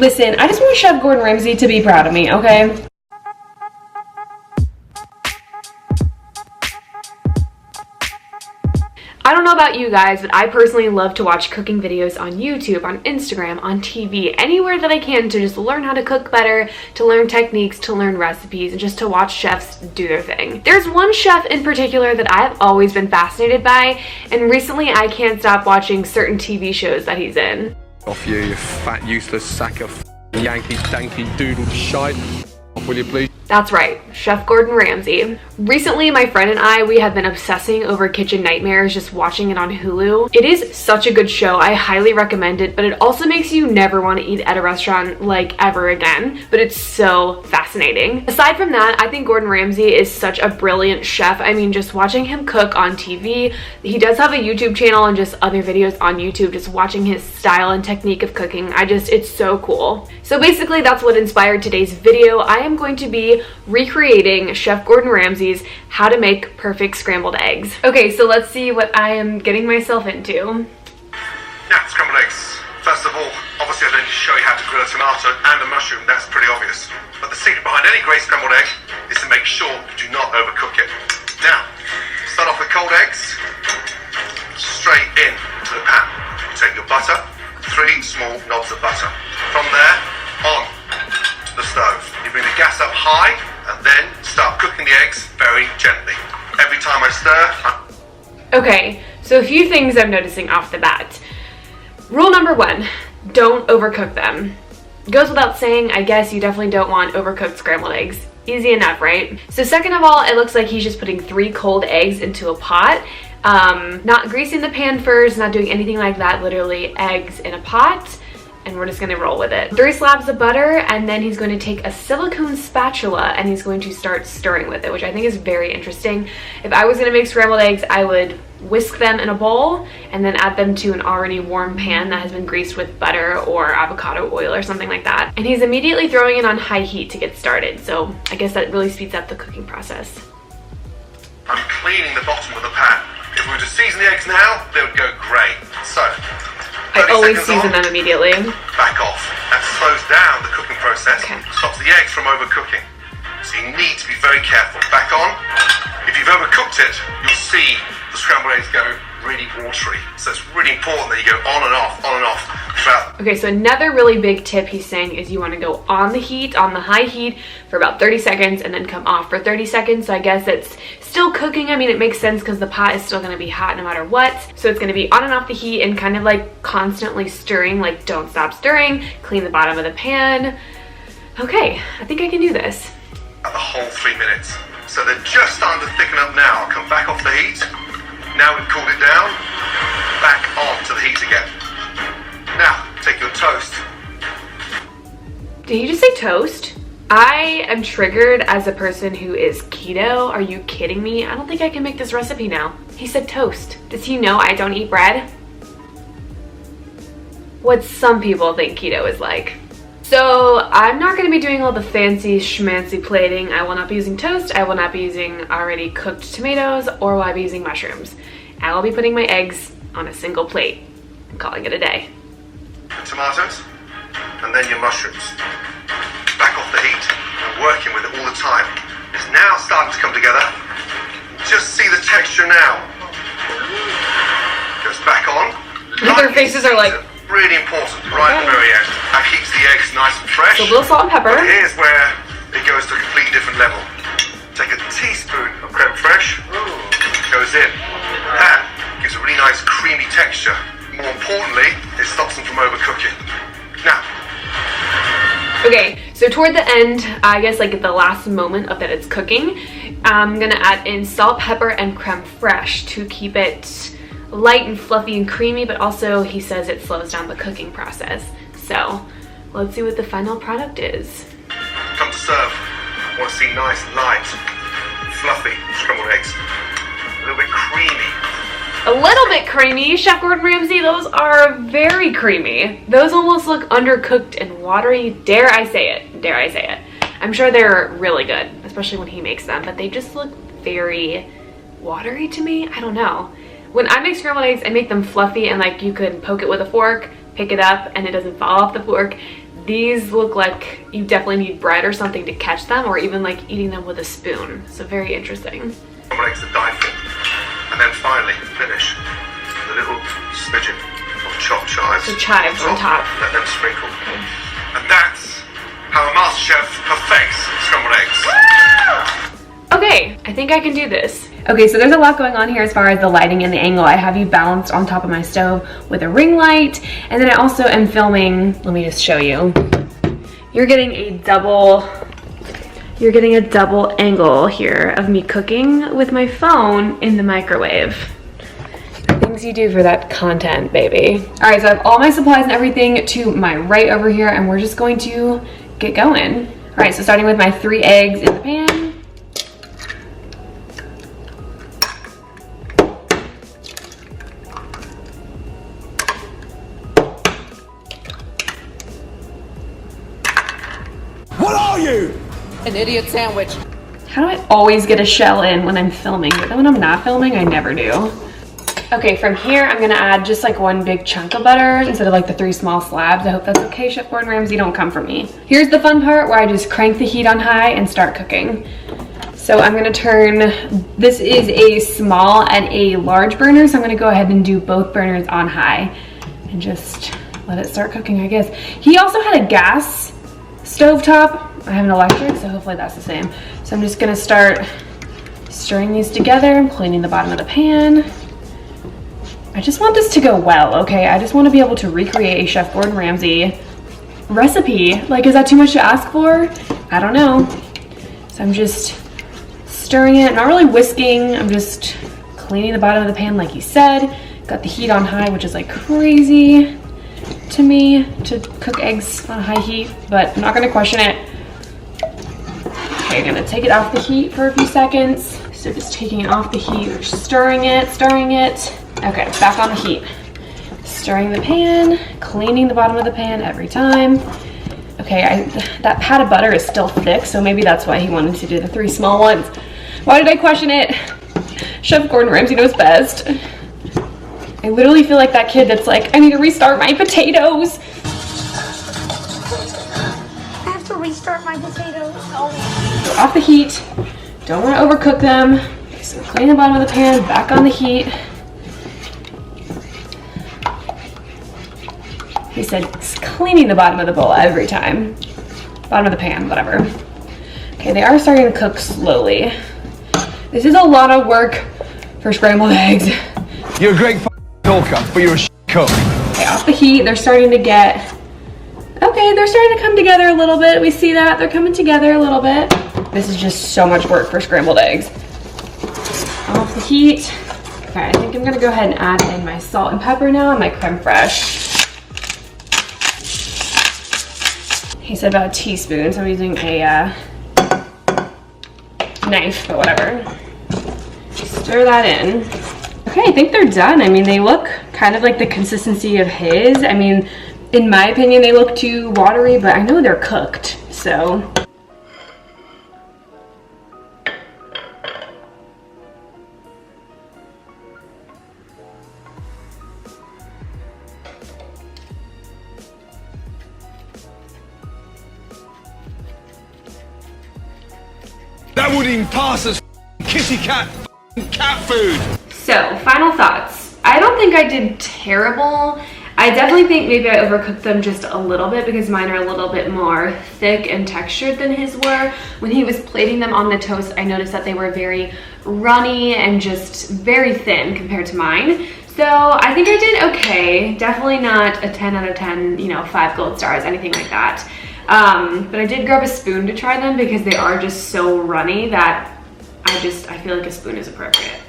Listen, I just want Chef Gordon Ramsay to be proud of me, okay? I don't know about you guys, but I personally love to watch cooking videos on YouTube, on Instagram, on TV, anywhere that I can to just learn how to cook better, to learn techniques, to learn recipes, and just to watch chefs do their thing. There's one chef in particular that I've always been fascinated by, and recently I can't stop watching certain TV shows that he's in. Off you, you fat, useless sack of Yankee, danky, doodle shite. Off, will you please? That's right, Chef Gordon Ramsay. Recently, my friend and I, we have been obsessing over Kitchen Nightmares, just watching it on Hulu. It is such a good show. I highly recommend it, but it also makes you never want to eat at a restaurant like ever again, but it's so fascinating. Aside from that, I think Gordon Ramsay is such a brilliant chef. I mean, just watching him cook on TV, he does have a YouTube channel and just other videos on YouTube, just watching his style and technique of cooking. It's so cool. So basically, that's what inspired today's video. I am going to be recreating Chef Gordon Ramsay's How to Make Perfect Scrambled Eggs. Okay, so let's see what I am getting myself into. Now, scrambled eggs. First of all, obviously I don't need to show you how to grill a tomato and a mushroom, that's pretty obvious. But the secret behind any great scrambled egg is to make sure you do not overcook it. Now, start off with cold eggs, straight in to the pan. You take your butter, 3 small knobs of butter. From there, on to the stove. You bring the gas up high and then start cooking the eggs very gently. Every time I stir, Okay, so a few things I'm noticing off the bat. Rule number 1, don't overcook them. Goes without saying, I guess you definitely don't want overcooked scrambled eggs. Easy enough, right? So second of all, it looks like he's just putting 3 cold eggs into a pot. Not greasing the pan first, not doing anything like that, literally eggs in a pot. And we're just gonna roll with it. 3 slabs of butter, and then he's going to take a silicone spatula and he's going to start stirring with it, which I think is very interesting. If I was gonna make scrambled eggs, I would whisk them in a bowl and then add them to an already warm pan that has been greased with butter or avocado oil or something like that. And he's immediately throwing it on high heat to get started. So I guess that really speeds up the cooking process. I'm cleaning the bottom of the pan. If we were to season the eggs now, they would go great. So, I always season them immediately. Back off. That slows down the cooking process, Okay. stops the eggs from overcooking. So you need to be very careful. Back on. If you've overcooked it, you'll see the scrambled eggs go really watery. So it's really important that you go on and off throughout. Okay, so another really big tip he's saying is you want to go on the heat, on the high heat for about 30 seconds and then come off for 30 seconds. So I guess it's still cooking. I mean, it makes sense because the pot is still going to be hot no matter what. So it's going to be on and off the heat and kind of like constantly stirring, like don't stop stirring, clean the bottom of the pan. Okay, I think I can do this. At the whole 3 minutes. So they're just starting to thicken up now. I'll come back off the heat. Now we've cooled it down, back on to the heat again. Now, take your toast. Did he just say toast? I am triggered as a person who is keto. Are you kidding me? I don't think I can make this recipe now. He said toast. Does he know I don't eat bread? What some people think keto is like. So I'm not going to be doing all the fancy schmancy plating. I will not be using toast. I will not be using already cooked tomatoes, or will I be using mushrooms. I will be putting my eggs on a single plate and calling it a day. The tomatoes, and then your mushrooms. Back off the heat and working with it all the time. It's now starting to come together. Just see the texture now. Goes back on. Their faces are like... Really important, right at the very end. That keeps the eggs nice and fresh. So a little salt and pepper. But here's where it goes to a completely different level. Take a teaspoon of creme fraiche, goes in. That gives a really nice creamy texture. More importantly, it stops them from overcooking. Now. Okay, so toward the end, I guess like at the last moment of that it's cooking, I'm gonna add in salt, pepper, and creme fraiche to keep it light and fluffy and creamy, but also he says it slows down the cooking process. So let's see what the final product is. Come to serve. I want to see nice, light, fluffy scrambled eggs. A little bit creamy. A little bit creamy. Chef Gordon Ramsay, those are very creamy. Those almost look undercooked and watery. Dare I say it? Dare I say it? I'm sure they're really good, especially when he makes them, but they just look very watery to me. I don't know. When I make scrambled eggs, I make them fluffy and like you could poke it with a fork, pick it up, and it doesn't fall off the fork. These look like you definitely need bread or something to catch them, or even like eating them with a spoon. So very interesting. Scrambled eggs to die for. And then finally, finish with a little smidgen of chopped chives. So chives on top. Let them sprinkle. Okay. And that's how a master chef perfects scrambled eggs. Okay, I think I can do this. Okay, so there's a lot going on here as far as the lighting and the angle. I have you balanced on top of my stove with a ring light, and then I also am filming, let me just show you. You're getting a double angle here of me cooking with my phone in the microwave. Things you do for that content, baby. All right, so I have all my supplies and everything to my right over here, and we're just going to get going. All right, so starting with my 3 eggs in the pan. What are you? An idiot sandwich. How do I always get a shell in when I'm filming, but then when I'm not filming, I never do. Okay, from here, I'm gonna add just like 1 big chunk of butter instead of like the 3 small slabs. I hope that's okay, Chef Gordon Ramsay, don't come for me. Here's the fun part where I just crank the heat on high and start cooking. So I'm gonna turn, this is a small and a large burner, so I'm gonna go ahead and do both burners on high and just let it start cooking, I guess. He also had a gas stovetop. I have an electric, so hopefully that's the same. So I'm just gonna start stirring these together, cleaning the bottom of the pan. I just want this to go well, okay? I just want to be able to recreate a Chef Gordon Ramsay recipe. Like, is that too much to ask for? I don't know. So I'm just stirring it, not really whisking. I'm just cleaning the bottom of the pan like he said. Got the heat on high, which is like crazy to me to cook eggs on high heat, but I'm not gonna question it. Okay, I'm gonna take it off the heat for a few seconds. So just taking it off the heat, stirring it. Okay, back on the heat. Stirring the pan, cleaning the bottom of the pan every time. Okay, that pat of butter is still thick, so maybe that's why he wanted to do the 3 small ones. Why did I question it? Chef Gordon Ramsay knows best. I literally feel like that kid that's like, I need to restart my potatoes. I have to restart my potatoes. Oh. Off the heat. Don't want to overcook them. Okay, so clean the bottom of the pan, back on the heat. He said cleaning the bottom of the bowl every time. Bottom of the pan, whatever. Okay, they are starting to cook slowly. This is a lot of work for scrambled eggs. You're a great talker, but you're a cook. Okay, off the heat, they're starting to get, okay, they're starting to come together a little bit. We see that, they're coming together a little bit. This is just so much work for scrambled eggs. Off the heat. Okay, I think I'm gonna go ahead and add in my salt and pepper now and my creme fraiche. He said about a teaspoon, so I'm using a knife, but whatever. Stir that in. Okay, I think they're done. I mean, they look kind of like the consistency of his. I mean, in my opinion, they look too watery, but I know they're cooked, so. That wouldn't even pass as kitty cat food. So, final thoughts. I don't think I did terrible. I definitely think maybe I overcooked them just a little bit because mine are a little bit more thick and textured than his were. When he was plating them on the toast, I noticed that they were very runny and just very thin compared to mine. So I think I did okay. Definitely not a 10 out of 10, you know, 5 gold stars, anything like that. But I did grab a spoon to try them because they are just so runny that I feel like a spoon is appropriate.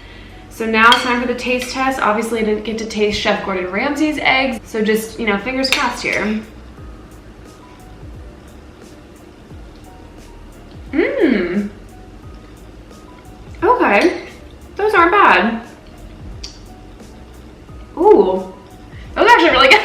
So now it's time for the taste test. Obviously I didn't get to taste Chef Gordon Ramsay's eggs, so just, you know, fingers crossed here. Okay, those aren't bad. Ooh, those are actually really good.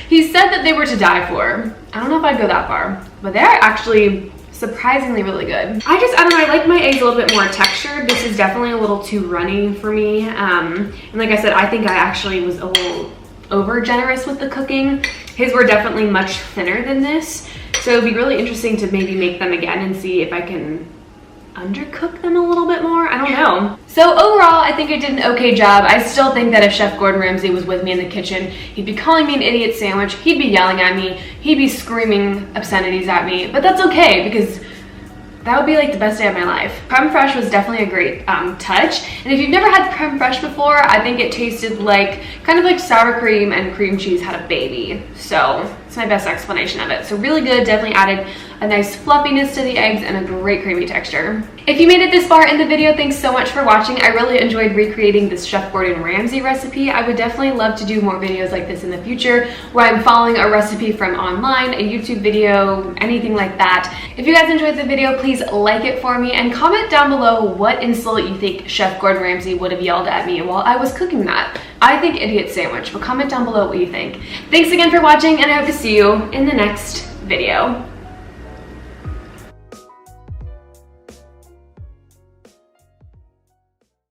He said that they were to die for. I don't know if I'd go that far, but they're actually surprisingly really good. I don't know, I like my eggs a little bit more textured. This is definitely a little too runny for me. And like I said, I think I actually was a little over generous with the cooking. His were definitely much thinner than this. So it'd be really interesting to maybe make them again and see if I can undercook them a little bit more. I don't know. So overall, I think I did an okay job. I still think that if Chef Gordon Ramsay was with me in the kitchen, he'd be calling me an idiot sandwich, he'd be yelling at me, he'd be screaming obscenities at me, but that's okay because that would be like the best day of my life. Creme fraiche was definitely a great touch. And if you've never had creme fraiche before, I think it tasted like, kind of like sour cream and cream cheese had a baby. So it's my best explanation of it. So really good, definitely added a nice fluffiness to the eggs and a great creamy texture. If you made it this far in the video, thanks so much for watching. I really enjoyed recreating this Chef Gordon Ramsay recipe. I would definitely love to do more videos like this in the future where I'm following a recipe from online, a YouTube video, anything like that. If you guys enjoyed the video, please like it for me and comment down below what insult you think Chef Gordon Ramsay would have yelled at me while I was cooking that. I think idiot sandwich, but comment down below what you think. Thanks again for watching and I hope to see you in the next video.